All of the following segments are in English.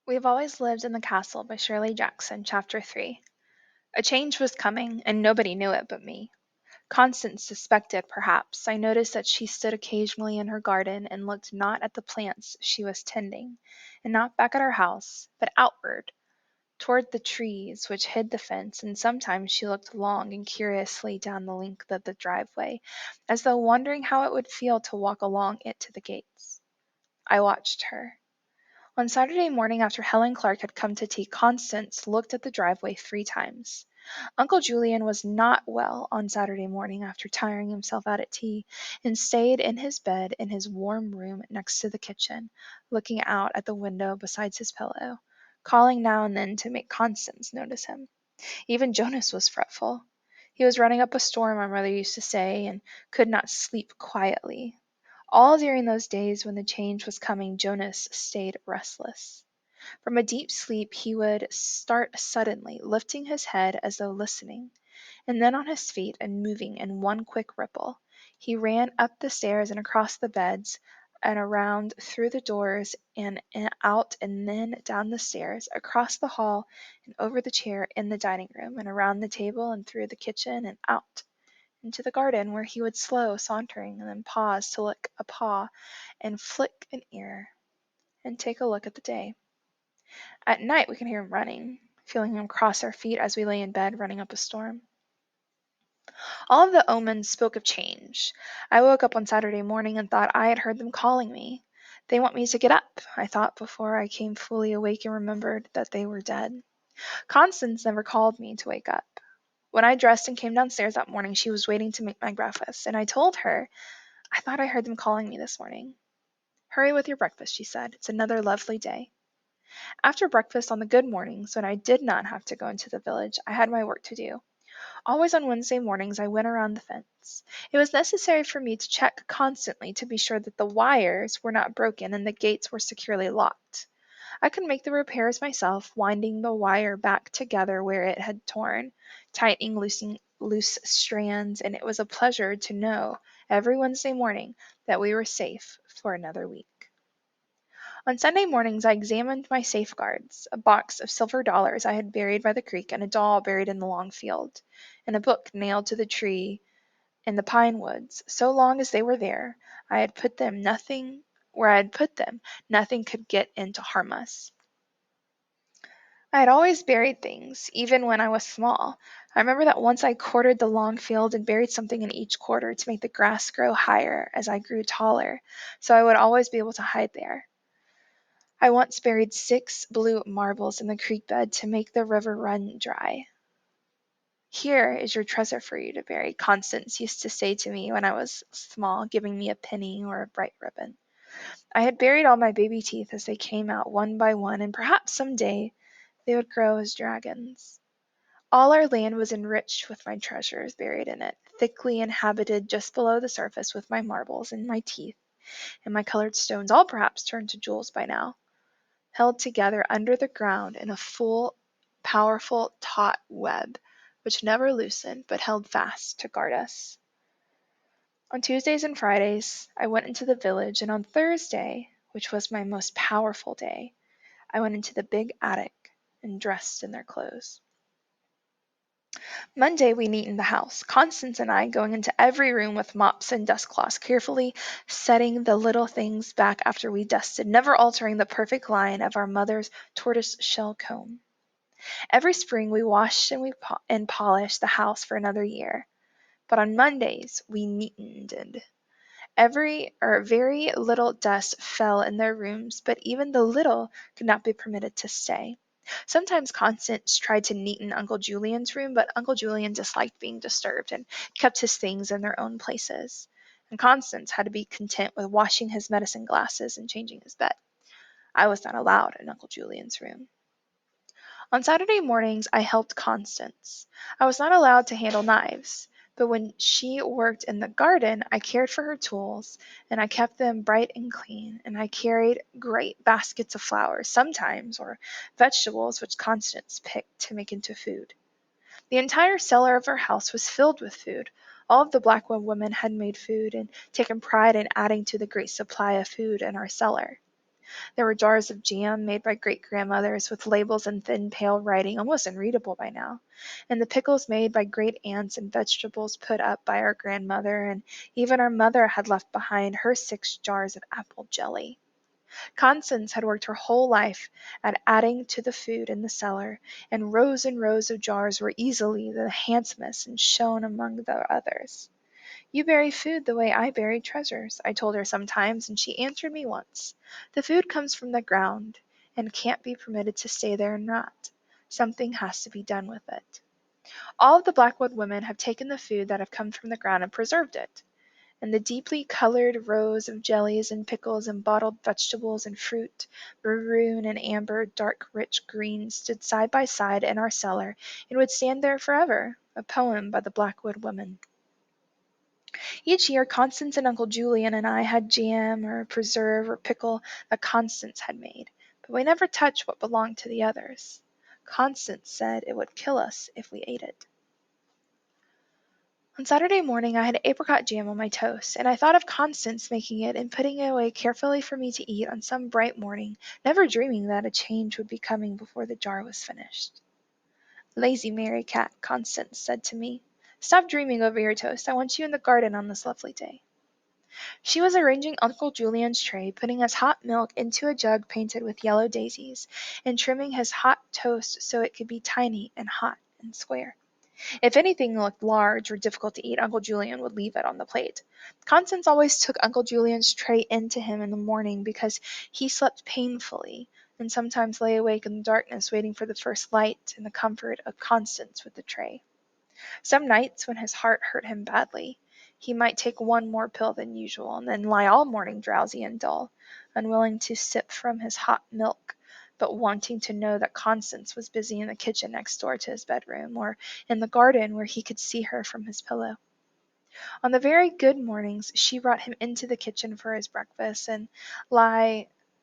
We've Always Lived in the Castle by Shirley Jackson, Chapter 3. A change was coming, and nobody knew it but me. Constance suspected, perhaps. I noticed that she stood occasionally in her garden and looked not at the plants she was tending, and not back at our house, but outward, toward the trees which hid the fence, and sometimes she looked long and curiously down the length of the driveway, as though wondering how it would feel to walk along it to the gates. I watched her. On Saturday morning after Helen Clark had come to tea, Constance looked at the driveway 3 times. Uncle Julian was not well on Saturday morning after tiring himself out at tea, and stayed in his bed in his warm room next to the kitchen, looking out at the window beside his pillow, calling now and then to make Constance notice him. Even Jonas was fretful. He was running up a storm, our mother used to say, and could not sleep quietly. All during those days when the change was coming, Jonas stayed restless. From a deep sleep he would start suddenly, lifting his head as though listening, and then on his feet and moving in one quick ripple. He ran up the stairs and across the beds and around through the doors and out and then down the stairs, across the hall and over the chair in the dining room and around the table and through the kitchen and out into the garden, where he would slow sauntering and then pause to lick a paw and flick an ear and take a look at the day. At night we can hear him running, feeling him cross our feet as we lay in bed running up a storm. All of the omens spoke of change. I woke up on Saturday morning and thought I had heard them calling me. They want me to get up, I thought before I came fully awake and remembered that they were dead. Constance never called me to wake up. When I dressed and came downstairs that morning, she was waiting to make my breakfast, and I told her I thought I heard them calling me this morning. Hurry with your breakfast, she said. It's another lovely day. After breakfast on the good mornings, when I did not have to go into the village, I had my work to do. Always on Wednesday mornings I went around the fence. It was necessary for me to check constantly to be sure that the wires were not broken and the gates were securely locked. I could make the repairs myself, winding the wire back together where it had torn, tightening loose strands, and it was a pleasure to know every Wednesday morning that we were safe for another week. On Sunday mornings I examined my safeguards, a box of silver dollars I had buried by the creek, and a doll buried in the long field, and a book nailed to the tree in the pine woods. So long as they were there, I had put them nothing where I had put them, nothing could get in to harm us. I had always buried things, even when I was small. I remember that once I quartered the long field and buried something in each quarter to make the grass grow higher as I grew taller, so I would always be able to hide there. I once buried 6 blue marbles in the creek bed to make the river run dry. Here is your treasure for you to bury, Constance used to say to me when I was small, giving me a penny or a bright ribbon. I had buried all my baby teeth as they came out one by one, and perhaps some day they would grow as dragons. All our land was enriched with my treasures buried in it, thickly inhabited just below the surface with my marbles and my teeth and my colored stones, all perhaps turned to jewels by now, held together under the ground in a full, powerful, taut web, which never loosened but held fast to guard us. On Tuesdays and Fridays, I went into the village, and on Thursday, which was my most powerful day, I went into the big attic and dressed in their clothes. Monday we neatened the house, Constance and I going into every room with mops and dustcloths, carefully setting the little things back after we dusted, never altering the perfect line of our mother's tortoise-shell comb. Every spring we washed and polished the house for another year, but on Mondays we neatened. Very little dust fell in their rooms, but even the little could not be permitted to stay. Sometimes Constance tried to neaten Uncle Julian's room, but Uncle Julian disliked being disturbed and kept his things in their own places. And Constance had to be content with washing his medicine glasses and changing his bed. I was not allowed in Uncle Julian's room. On Saturday mornings I helped Constance. I was not allowed to handle knives, but when she worked in the garden I cared for her tools, and I kept them bright and clean, and I carried great baskets of flowers sometimes, or vegetables which Constance picked to make into food. The entire cellar of her house was filled with food. All of the Blackwell women had made food and taken pride in adding to the great supply of food in our cellar. There were jars of jam made by great-grandmothers with labels in thin pale writing almost unreadable by now, and the pickles made by great-aunts and vegetables put up by our grandmother, and even our mother had left behind her 6 jars of apple jelly. Constance had worked her whole life at adding to the food in the cellar, and rows of jars were easily the handsomest and shone among the others. "You bury food the way I bury treasures," I told her sometimes, and she answered me once, "The food comes from the ground, and can't be permitted to stay there and rot. Something has to be done with it." All of the Blackwood women have taken the food that have come from the ground and preserved it, and the deeply colored rows of jellies and pickles and bottled vegetables and fruit, maroon and amber, dark rich green, stood side by side in our cellar and would stand there forever, a poem by the Blackwood women. Each year Constance and Uncle Julian and I had jam or preserve or pickle that Constance had made, but we never touched what belonged to the others. Constance said it would kill us if we ate it. On Saturday morning I had apricot jam on my toast, and I thought of Constance making it and putting it away carefully for me to eat on some bright morning, never dreaming that a change would be coming before the jar was finished. "Lazy Mary Cat," Constance said to me. "Stop dreaming over your toast. I want you in the garden on this lovely day." She was arranging Uncle Julian's tray, putting his hot milk into a jug painted with yellow daisies, and trimming his hot toast so it could be tiny and hot and square. If anything looked large or difficult to eat, Uncle Julian would leave it on the plate. Constance always took Uncle Julian's tray in to him in the morning because he slept painfully, and sometimes lay awake in the darkness waiting for the first light and the comfort of Constance with the tray. Some nights, when his heart hurt him badly, he might take one more pill than usual, and then lie all morning drowsy and dull, unwilling to sip from his hot milk, but wanting to know that Constance was busy in the kitchen next door to his bedroom, or in the garden where he could see her from his pillow. On the very good mornings she brought him into the kitchen for his breakfast, and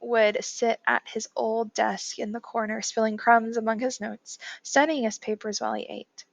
would sit at his old desk in the corner, spilling crumbs among his notes, studying his papers while he ate.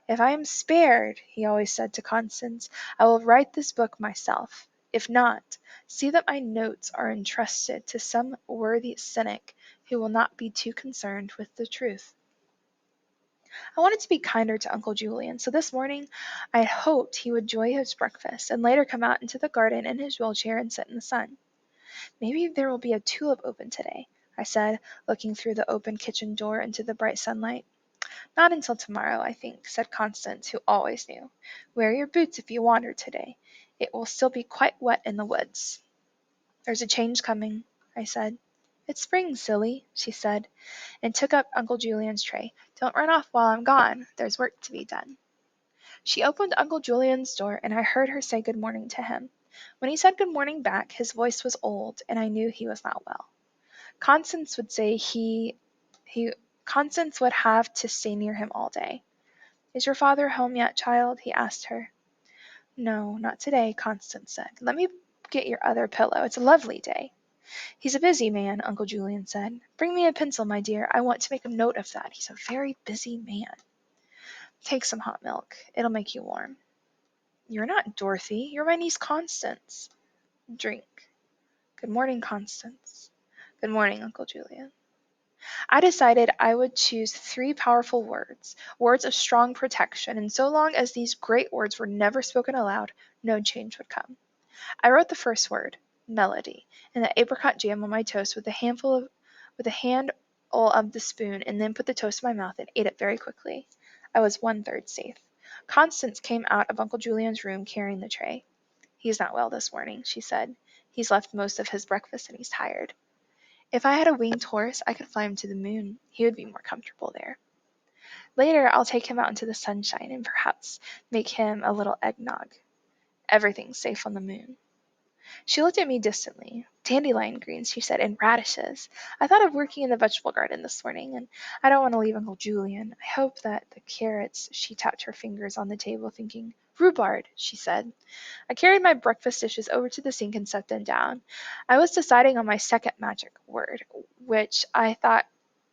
"If I am spared," he always said to Constance, "I will write this book myself. If not, see that my notes are entrusted to some worthy cynic who will not be too concerned with the truth." I wanted to be kinder to Uncle Julian, so this morning I hoped he would enjoy his breakfast and later come out into the garden in his wheelchair and sit in the sun. "Maybe there will be a tulip open today," I said, looking through the open kitchen door into the bright sunlight. "Not until tomorrow, I think," said Constance, who always knew. "Wear your boots if you wander today. It will still be quite wet in the woods." "There's a change coming," I said. "It's spring, silly," she said, and took up Uncle Julian's tray. "Don't run off while I'm gone. There's work to be done." She opened Uncle Julian's door, and I heard her say good morning to him. When he said good morning back, his voice was old, and I knew he was not well. Constance would say he Constance would have to stay near him all day. "Is your father home yet, child?" he asked her. "No, not today," Constance said. "Let me get your other pillow. It's a lovely day." "He's a busy man," Uncle Julian said. "Bring me a pencil, my dear. I want to make a note of that. He's a very busy man." "Take some hot milk. It'll make you warm." "You're not Dorothy. You're my niece Constance." "Drink." "Good morning, Constance." "Good morning, Uncle Julian." I decided I would choose 3 powerful words, words of strong protection, and so long as these great words were never spoken aloud, no change would come. I wrote the first word, melody, in the apricot jam on my toast with a handful of the spoon, and then put the toast in my mouth and ate it very quickly. I was 1/3 safe. Constance came out of Uncle Julian's room carrying the tray. "He's not well this morning," she said. "He's left most of his breakfast and he's tired. If I had a winged horse, I could fly him to the moon. He would be more comfortable there. Later I'll take him out into the sunshine and perhaps make him a little eggnog. Everything's safe on the moon." She looked at me distantly. "Dandelion greens," she said, "and radishes. I thought of working in the vegetable garden this morning, and I don't want to leave Uncle Julian. I hope that the carrots—" She tapped her fingers on the table, thinking. "Rhubarb," she said. I carried my breakfast dishes over to the sink and set them down. I was deciding on my second magic word, which I thought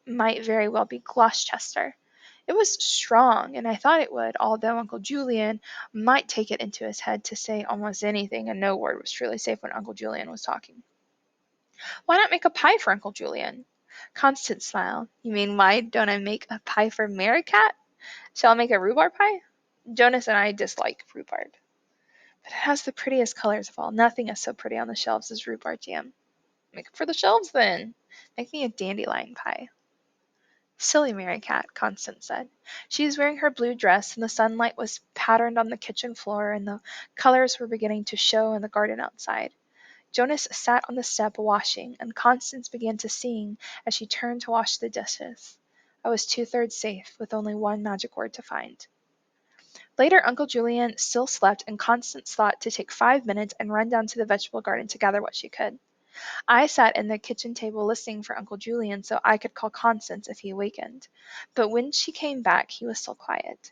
might very well be Gloucester. It was strong, and I thought it would, although Uncle Julian might take it into his head to say almost anything, and no word was truly safe when Uncle Julian was talking. Why not make a pie for Uncle Julian? Constance smiled. You mean why don't I make a pie for Mary Cat? Shall I make a rhubarb pie? Jonas and I dislike rhubarb. But it has the prettiest colors of all. Nothing is so pretty on the shelves as rhubarb jam. Make it for the shelves then. Make me a dandelion pie. Silly Mary Cat, Constance said. She was wearing her blue dress, and the sunlight was patterned on the kitchen floor, and the colors were beginning to show in the garden outside. Jonas sat on the step washing, and Constance began to sing as she turned to wash the dishes. I was two-thirds safe, with only one magic word to find. Later, Uncle Julian still slept, and Constance thought to take 5 minutes and run down to the vegetable garden to gather what she could. I sat in the kitchen table listening for Uncle Julian so I could call Constance if he awakened. But when she came back, he was still quiet.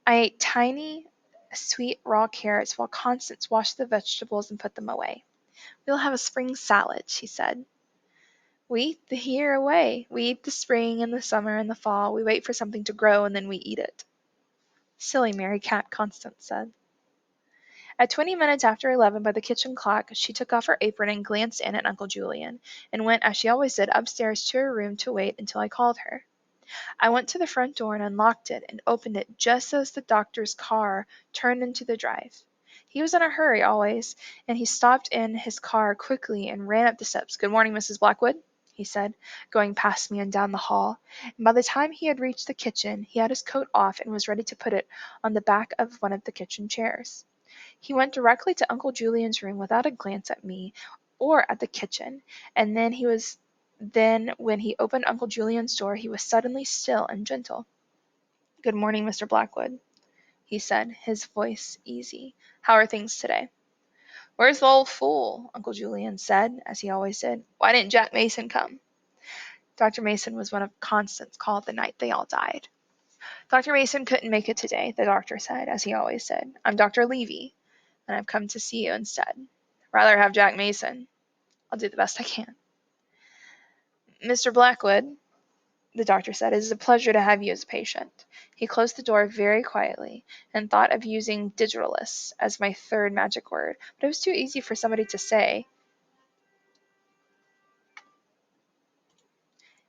I ate tiny, sweet raw carrots while Constance washed the vegetables and put them away. We'll have a spring salad, she said. We eat the year away. We eat the spring and the summer and the fall. We wait for something to grow and then we eat it. Silly Mary Cat, Constance said. At 20 minutes after 11 by the kitchen clock, she took off her apron and glanced in at Uncle Julian, and went, as she always did, upstairs to her room to wait until I called her. I went to the front door and unlocked it and opened it just as the doctor's car turned into the drive. He was in a hurry always, and he stopped in his car quickly and ran up the steps. Good morning, Mrs. Blackwood, he said, going past me and down the hall. And by the time he had reached the kitchen, he had his coat off and was ready to put it on the back of one of the kitchen chairs. He went directly to Uncle Julian's room without a glance at me or at the kitchen, and then when he opened Uncle Julian's door he was suddenly still and gentle. Good morning, Mr. Blackwood, he said, his voice easy. How are things today? Where's the old fool? Uncle Julian said, as he always did. Why didn't Jack Mason come? Dr. Mason was one of Constance's call the night they all died. Dr. Mason couldn't make it today, the doctor said, as he always said. I'm Dr. Levy, and I've come to see you instead. Rather have Jack Mason. I'll do the best I can. Mr. Blackwood, the doctor said, it is a pleasure to have you as a patient. He closed the door very quietly and thought of using digitalis as my third magic word, but it was too easy for somebody to say.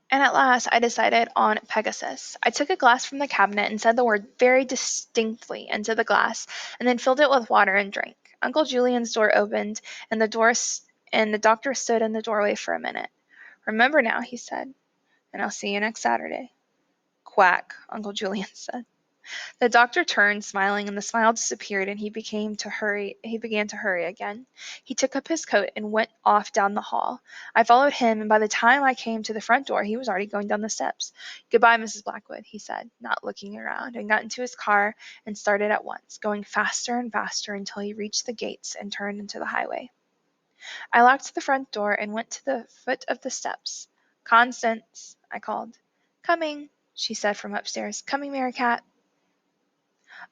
And at last I decided on Pegasus. I took a glass from the cabinet and said the word very distinctly into the glass, and then filled it with water and drank. Uncle Julian's door opened, and the doctor stood in the doorway for a minute. Remember now, he said, and I'll see you next Saturday. Quack, Uncle Julian said. The doctor turned, smiling, and the smile disappeared, and he began to hurry again. He took up his coat and went off down the hall. I followed him, and by the time I came to the front door, he was already going down the steps. Goodbye, Mrs. Blackwood, he said, not looking around, and got into his car and started at once, going faster and faster until he reached the gates and turned into the highway. I locked the front door and went to the foot of the steps. Constance, I called. Coming, she said from upstairs. Coming, Mary Cat.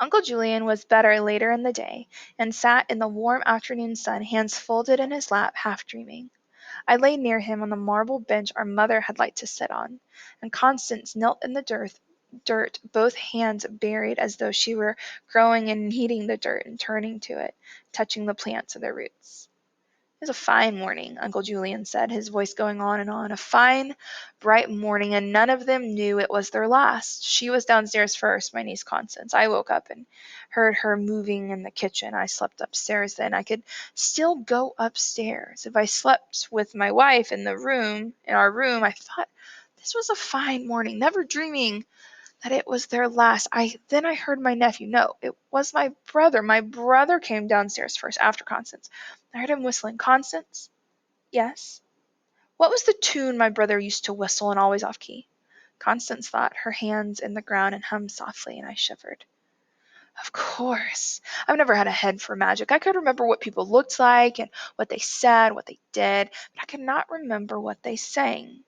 Uncle Julian was better later in the day, and sat in the warm afternoon sun, hands folded in his lap, half dreaming. I lay near him on the marble bench our mother had liked to sit on, and Constance knelt in the dirt, both hands buried as though she were growing and kneading the dirt and turning to it, touching the plants at their roots. It was a fine morning, Uncle Julian said, his voice going on and on. A fine, bright morning, and none of them knew it was their last. She was downstairs first, my niece Constance. I woke up and heard her moving in the kitchen. I slept upstairs then. I could still go upstairs. If I slept with my wife in our room, I thought this was a fine morning, never dreaming that it was their last. Then I heard my nephew. No, it was my brother. My brother came downstairs first, after Constance. I heard him whistling. Constance? Yes? What was the tune my brother used to whistle and always off key? Constance thought, her hands in the ground, and hummed softly, and I shivered. Of course. I've never had a head for magic. I could remember what people looked like and what they said, what they did, but I could not remember what they sang.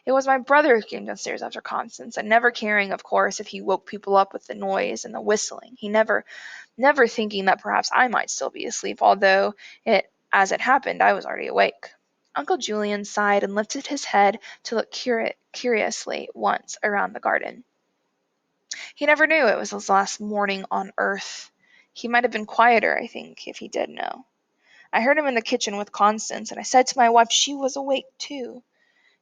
It was my brother who came downstairs after Constance, and never caring, of course, if he woke people up with the noise and the whistling. He never thinking that perhaps I might still be asleep, although as it happened, I was already awake. Uncle Julian sighed and lifted his head to look curiously once around the garden. He never knew it was his last morning on earth. He might have been quieter, I think, if he did know. I heard him in the kitchen with Constance, and I said to my wife she was awake too.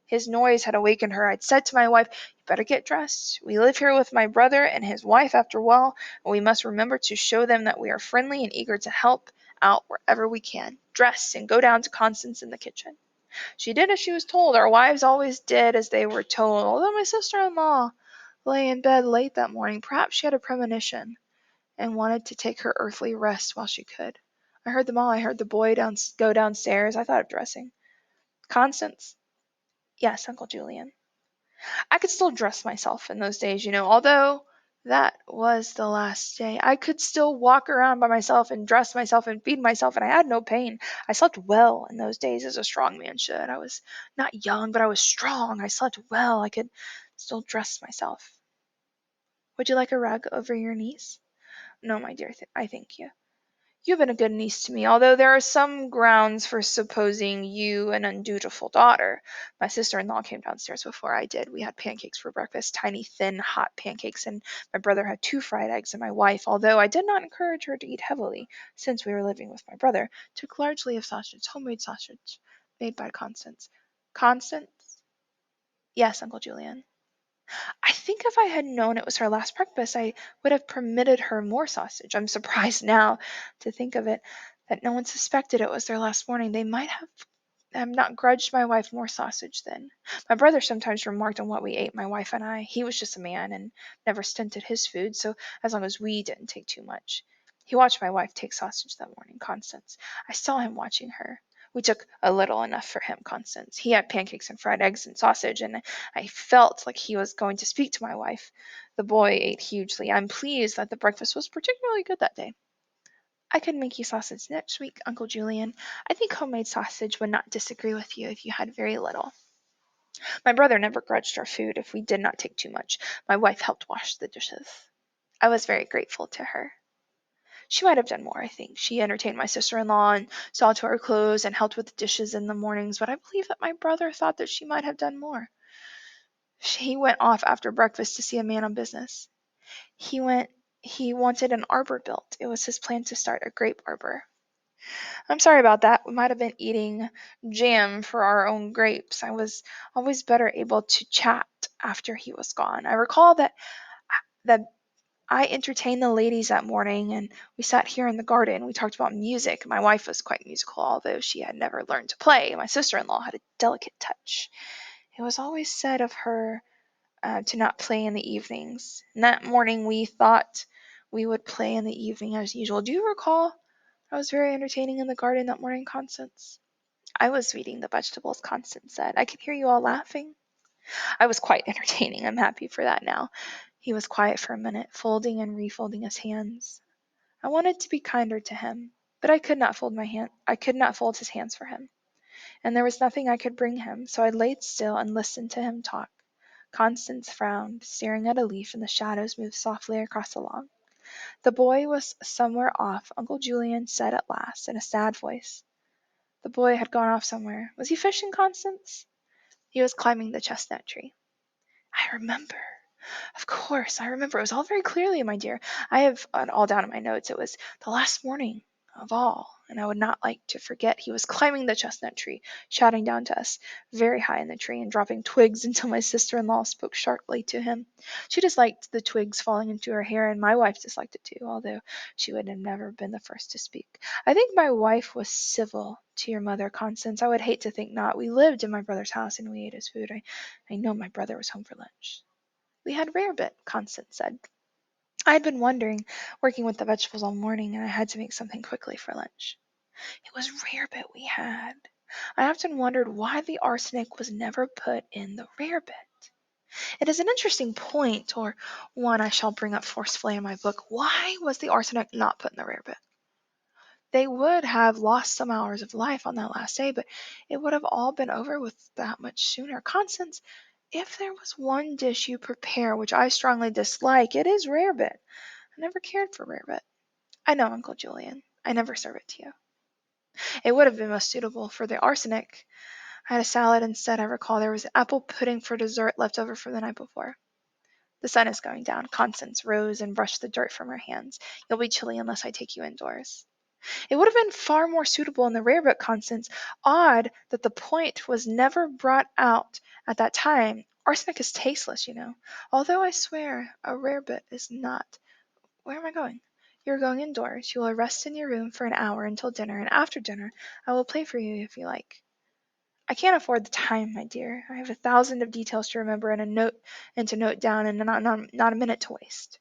His noise had awakened her. I'd said to my wife, "You better get dressed. We live here with my brother and his wife after all, and we must remember to show them that we are friendly and eager to help out wherever we can. Dress and go down to Constance in the kitchen." She did as she was told. Our wives always did as they were told, although my sister-in-law lay in bed late that morning. Perhaps she had a premonition and wanted to take her earthly rest while she could. I heard them all. I heard the boy go downstairs. I thought of dressing. "Constance." "Yes, Uncle Julian." I could still dress myself in those days, although that was the last day. I could still walk around by myself and dress myself and feed myself, and I had no pain. I slept well in those days as a strong man should. I was not young, but I was strong. I slept well. I could still dress myself. "Would you like a rug over your knees?" "No, my dear, I thank you. You have been a good niece to me, although there are some grounds for supposing you an undutiful daughter. My sister-in-law came downstairs before I did. We had pancakes for breakfast, tiny, thin, hot pancakes, and my brother had 2 fried eggs, and my wife, although I did not encourage her to eat heavily, since we were living with my brother, took largely of sausage, homemade sausage, made by Constance." "Constance?" "Yes, Uncle Julian." I think if I had known it was her last breakfast, I would have permitted her more sausage. I'm surprised now to think of it, that no one suspected it was their last morning. They might have not grudged my wife more sausage then. My brother sometimes remarked on what we ate, my wife and I. He was just a man and never stinted his food, so as long as we didn't take too much. He watched my wife take sausage that morning, Constance. I saw him watching her. We took a little enough for him, Constance. He had pancakes and fried eggs and sausage, and I felt like he was going to speak to my wife. The boy ate hugely. I'm pleased that the breakfast was particularly good that day. "I could make you sausage next week, Uncle Julian. I think homemade sausage would not disagree with you if you had very little." My brother never grudged our food if we did not take too much. My wife helped wash the dishes. I was very grateful to her. She might have done more, I think. She entertained my sister-in-law and saw to our clothes and helped with the dishes in the mornings, but I believe that my brother thought that she might have done more. He went off after breakfast to see a man on business. He wanted an arbor built. It was his plan to start a grape arbor. I'm sorry about that. We might have been eating jam for our own grapes. I was always better able to chat after he was gone. I recall that I entertained the ladies that morning, and we sat here in the garden. We talked about music. My wife was quite musical, although she had never learned to play. My sister-in-law had a delicate touch. It was always said of her to not play in the evenings. And that morning we thought we would play in the evening as usual. Do you recall I was very entertaining in the garden that morning, Constance? "I was weeding the vegetables," Constance said. "I could hear you all laughing." I was quite entertaining. I'm happy for that now. He was quiet for a minute, folding and refolding his hands. I wanted to be kinder to him, but I could not fold his hands for him, and there was nothing I could bring him, so I laid still and listened to him talk. Constance frowned, staring at a leaf, and the shadows moved softly across the lawn. "The boy was somewhere off," Uncle Julian said at last, in a sad voice. The boy had gone off somewhere. Was he fishing, Constance? "He was climbing the chestnut tree." I remember. Of course, I remember. It was all very clearly, my dear. I have it all down in my notes. It was the last morning of all, and I would not like to forget. He was climbing the chestnut tree, shouting down to us, very high in the tree, and dropping twigs until my sister-in-law spoke sharply to him. She disliked the twigs falling into her hair, and my wife disliked it too, although she would have never been the first to speak. I think my wife was civil to your mother, Constance. I would hate to think not. We lived in my brother's house, and we ate his food. I know my brother was home for lunch. "We had rarebit," Constance said. I had been wondering, working with the vegetables all morning, and I had to make something quickly for lunch. It was rarebit we had. I often wondered why the arsenic was never put in the rarebit. It is an interesting point, or one I shall bring up forcefully in my book. Why was the arsenic not put in the rarebit? They would have lost some hours of life on that last day, but it would have all been over with that much sooner. Constance, if there was one dish you prepare which I strongly dislike, it is rarebit. I never cared for rarebit. I know, Uncle Julian. I never serve it to you. It would have been most suitable for the arsenic. I had a salad instead. I recall there was apple pudding for dessert left over from the night before. The sun is going down. Constance rose and brushed the dirt from her hands. You'll be chilly unless I take you indoors. It would have been far more suitable in the rare book, Constance. Odd that the point was never brought out at that time. Arsenic is tasteless, you know. Although I swear a rare bit is not. Where am I going? You're going indoors. You will rest in your room for an hour until dinner, and after dinner I will play for you if you like. I can't afford the time, my dear. I have 1,000 of details to remember and to note down, and not a minute to waste.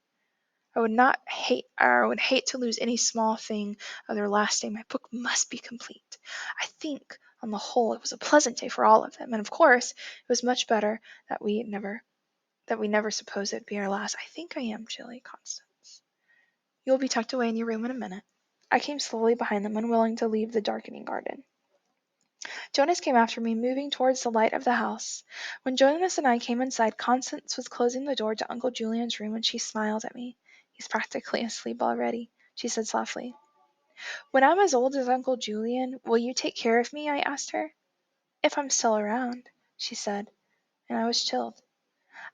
I would hate to lose any small thing of their last day. My book must be complete. I think, on the whole, it was a pleasant day for all of them, and of course, it was much better that we never supposed it'd be our last. I think I am chilly, Constance. You will be tucked away in your room in a minute. I came slowly behind them, unwilling to leave the darkening garden. Jonas came after me, moving towards the light of the house. When Jonas and I came inside, Constance was closing the door to Uncle Julian's room, and she smiled at me. He's practically asleep already, she said softly. When I'm as old as Uncle Julian, will you take care of me? I asked her. If I'm still around, she said, and I was chilled.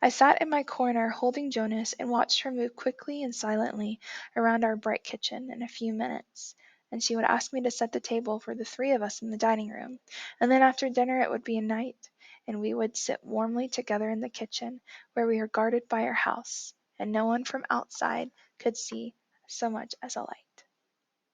I sat in my corner holding Jonas and watched her move quickly and silently around our bright kitchen. In a few minutes, and she would ask me to set the table for the three of us in the dining room, and then after dinner it would be a night, and we would sit warmly together in the kitchen, where we were guarded by our house, and no one from outside could see so much as a light.